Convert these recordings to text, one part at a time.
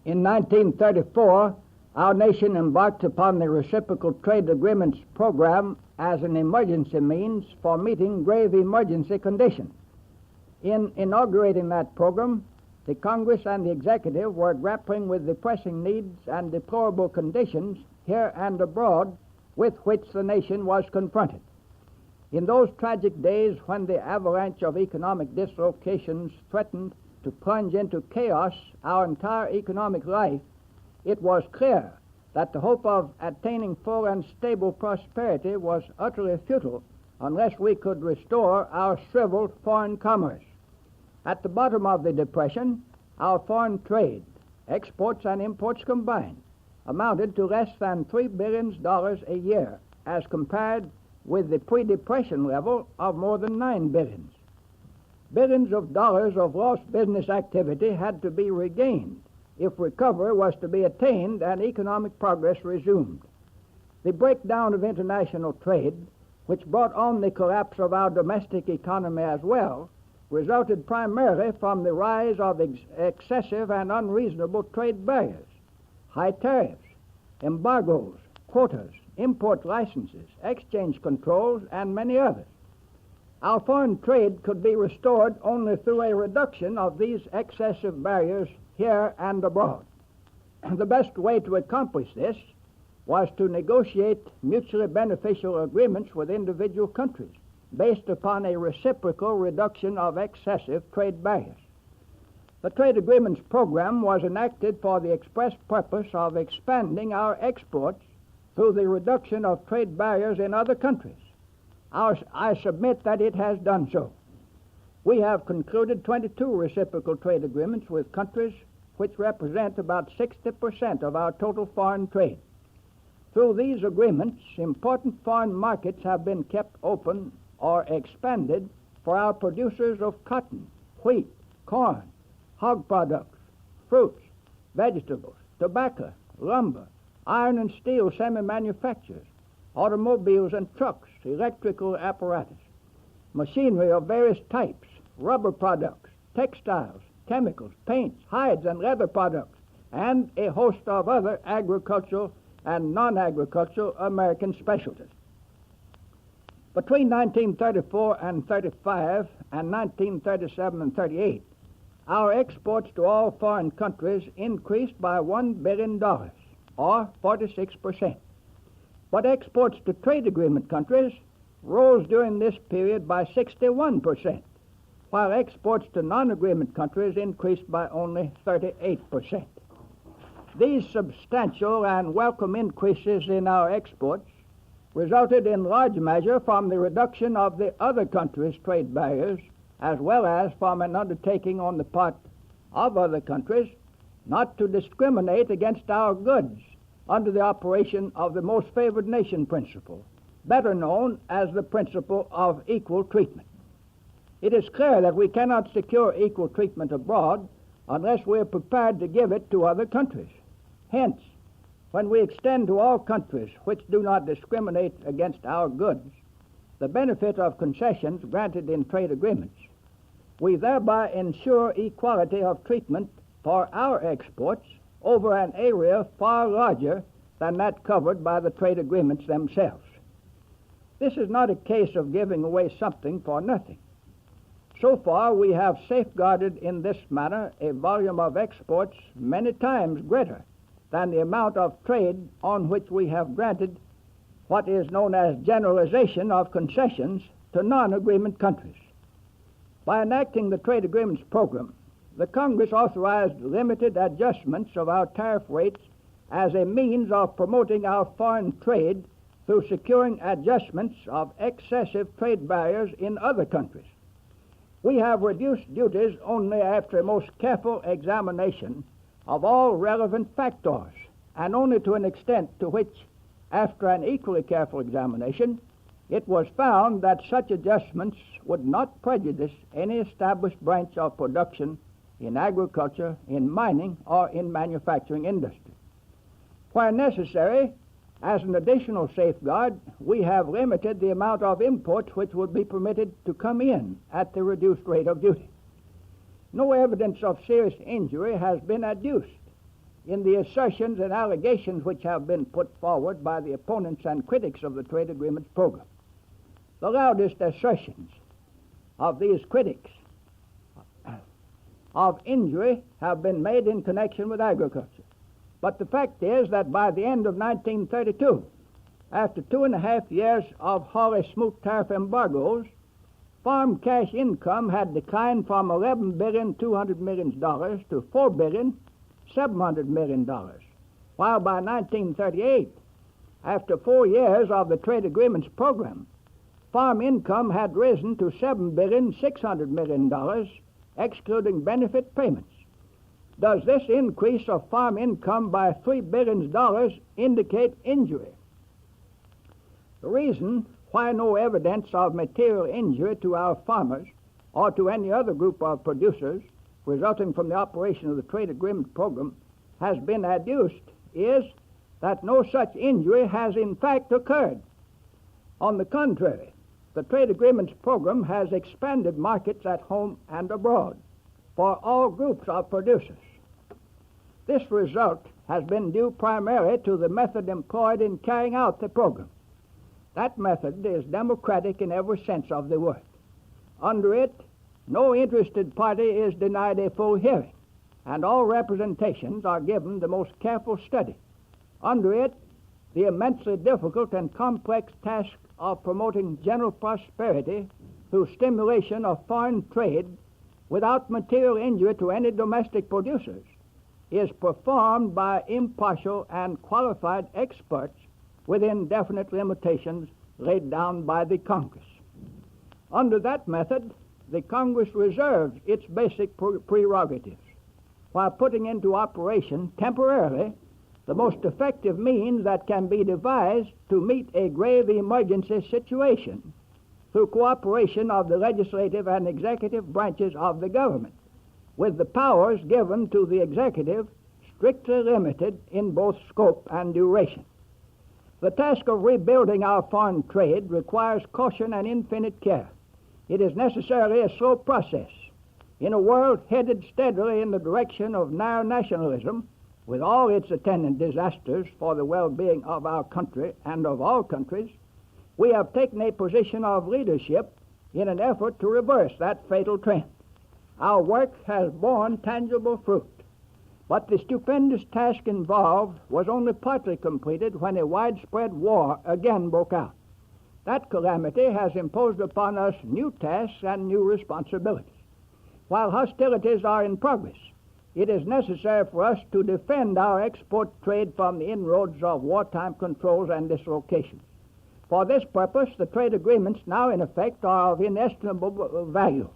In 1934, our nation embarked upon the Reciprocal Trade Agreements program as an emergency means for meeting grave emergency conditions. In inaugurating that program, the Congress and the Executive were grappling with the pressing needs and deplorable conditions here and abroad with which the nation was confronted. In those tragic days when the avalanche of economic dislocations threatened to plunge into chaos our entire economic life, it was clear that the hope of attaining full and stable prosperity was utterly futile unless we could restore our shriveled foreign commerce. At the bottom of the Depression, our foreign trade, exports and imports combined, amounted to less than $3 billion a year as compared with the pre-Depression level of more than $9 billion. Billions of dollars of lost business activity had to be regained if recovery was to be attained and economic progress resumed. The breakdown of international trade, which brought on the collapse of our domestic economy as well, resulted primarily from the rise of excessive and unreasonable trade barriers, high tariffs, embargoes, quotas, import licenses, exchange controls, and many others. Our foreign trade could be restored only through a reduction of these excessive barriers here and abroad. The best way to accomplish this was to negotiate mutually beneficial agreements with individual countries based upon a reciprocal reduction of excessive trade barriers. The Trade Agreements Program was enacted for the express purpose of expanding our exports through the reduction of trade barriers in other countries. I submit that it has done so. We have concluded 22 reciprocal trade agreements with countries which represent about 60% of our total foreign trade. Through these agreements, important foreign markets have been kept open or expanded for our producers of cotton, wheat, corn, hog products, fruits, vegetables, tobacco, lumber, iron and steel semi-manufacturers, automobiles and trucks, electrical apparatus, machinery of various types, rubber products, textiles, chemicals, paints, hides and leather products, and a host of other agricultural and non-agricultural American specialties. Between 1934 and 35 and 1937 and 38, our exports to all foreign countries increased by $1 billion, or 46%. But exports to trade agreement countries rose during this period by 61%, while exports to non-agreement countries increased by only 38%. These substantial and welcome increases in our exports resulted in large measure from the reduction of the other countries' trade barriers, as well as from an undertaking on the part of other countries not to discriminate against our goods under the operation of the most favored nation principle, better known as the principle of equal treatment. It is clear that we cannot secure equal treatment abroad unless we are prepared to give it to other countries. Hence, when we extend to all countries which do not discriminate against our goods the benefit of concessions granted in trade agreements, we thereby ensure equality of treatment for our exports over an area far larger than that covered by the trade agreements themselves. This is not a case of giving away something for nothing. So far, we have safeguarded in this manner a volume of exports many times greater than the amount of trade on which we have granted what is known as generalization of concessions to non-agreement countries. By enacting the Trade Agreements Program, the Congress authorized limited adjustments of our tariff rates as a means of promoting our foreign trade through securing adjustments of excessive trade barriers in other countries. We have reduced duties only after a most careful examination of all relevant factors, and only to an extent to which, after an equally careful examination, it was found that such adjustments would not prejudice any established branch of production in agriculture, in mining, or in manufacturing industry. Where necessary, as an additional safeguard, we have limited the amount of imports which would be permitted to come in at the reduced rate of duty. No evidence of serious injury has been adduced, in the assertions and allegations which have been put forward by the opponents and critics of the trade agreements program. The loudest assertions of these critics of injury have been made in connection with agriculture. But the fact is that by the end of 1932, after 2.5 years of Hawley Smoot tariff embargoes, farm cash income had declined from $11,200 million to $4,700 million, while by 1938, after 4 years of the trade agreements program, farm income had risen to $7,600 million, excluding benefit payments. Does this increase of farm income by $3 billion indicate injury? The reason why no evidence of material injury to our farmers or to any other group of producers resulting from the operation of the trade agreement program has been adduced is that no such injury has in fact occurred. On the contrary, the trade agreements program has expanded markets at home and abroad for all groups of producers. This result has been due primarily to the method employed in carrying out the program. That method is democratic in every sense of the word. Under it, no interested party is denied a full hearing, and all representations are given the most careful study. Under it, the immensely difficult and complex task of promoting general prosperity through stimulation of foreign trade without material injury to any domestic producers is performed by impartial and qualified experts within definite limitations laid down by the Congress. Under that method, the Congress reserves its basic prerogatives while putting into operation temporarily the most effective means that can be devised to meet a grave emergency situation through cooperation of the legislative and executive branches of the government, with the powers given to the executive strictly limited in both scope and duration. The task of rebuilding our foreign trade requires caution and infinite care. It is necessarily a slow process. In a world headed steadily in the direction of narrow nationalism, with all its attendant disasters for the well-being of our country and of all countries, we have taken a position of leadership in an effort to reverse that fatal trend. Our work has borne tangible fruit, but the stupendous task involved was only partly completed when a widespread war again broke out. That calamity has imposed upon us new tasks and new responsibilities. While hostilities are in progress, it is necessary for us to defend our export trade from the inroads of wartime controls and dislocations. For this purpose, the trade agreements now in effect are of inestimable value.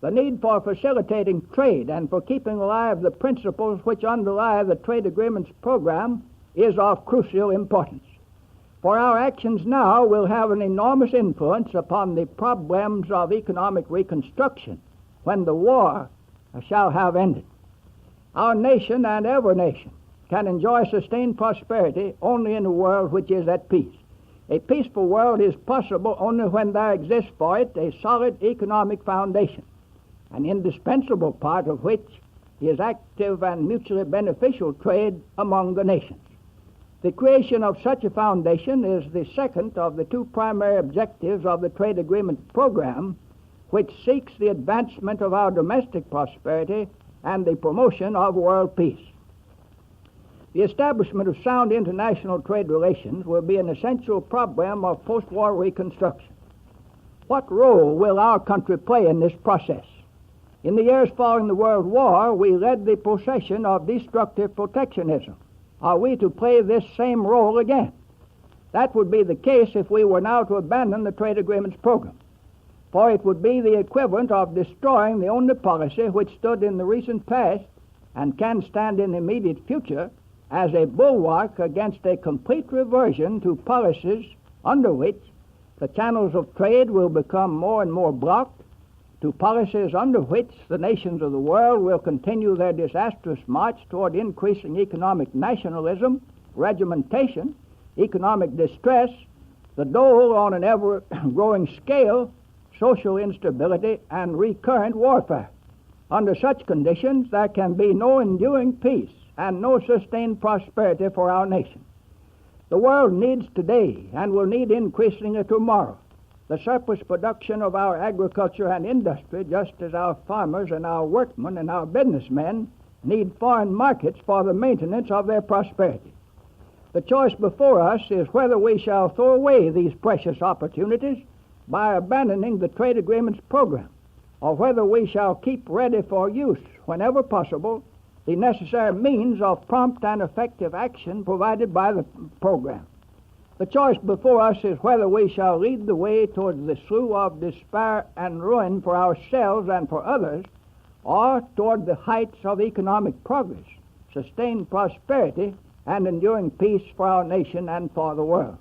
The need for facilitating trade and for keeping alive the principles which underlie the trade agreements program is of crucial importance. For our actions now will have an enormous influence upon the problems of economic reconstruction when the war shall have ended. Our nation and every nation can enjoy sustained prosperity only in a world which is at peace. A peaceful world is possible only when there exists for it a solid economic foundation, an indispensable part of which is active and mutually beneficial trade among the nations. The creation of such a foundation is the second of the two primary objectives of the trade agreement program, which seeks the advancement of our domestic prosperity and the promotion of world peace. The establishment of sound international trade relations will be an essential problem of post-war reconstruction. What role will our country play in this process? In the years following the World War, we led the procession of destructive protectionism. Are we to play this same role again? That would be the case if we were now to abandon the trade agreements program, for it would be the equivalent of destroying the only policy which stood in the recent past and can stand in the immediate future as a bulwark against a complete reversion to policies under which the channels of trade will become more and more blocked, to policies under which the nations of the world will continue their disastrous march toward increasing economic nationalism, regimentation, economic distress, the dole on an ever-growing scale, social instability, and recurrent warfare. Under such conditions, there can be no enduring peace and no sustained prosperity for our nation. The world needs today and will need increasingly tomorrow the surplus production of our agriculture and industry, just as our farmers and our workmen and our businessmen need foreign markets for the maintenance of their prosperity. The choice before us is whether we shall throw away these precious opportunities by abandoning the trade agreements program, or whether we shall keep ready for use whenever possible the necessary means of prompt and effective action provided by the program. The choice before us is whether we shall lead the way towards the slough of despair and ruin for ourselves and for others, or toward the heights of economic progress, sustained prosperity, and enduring peace for our nation and for the world.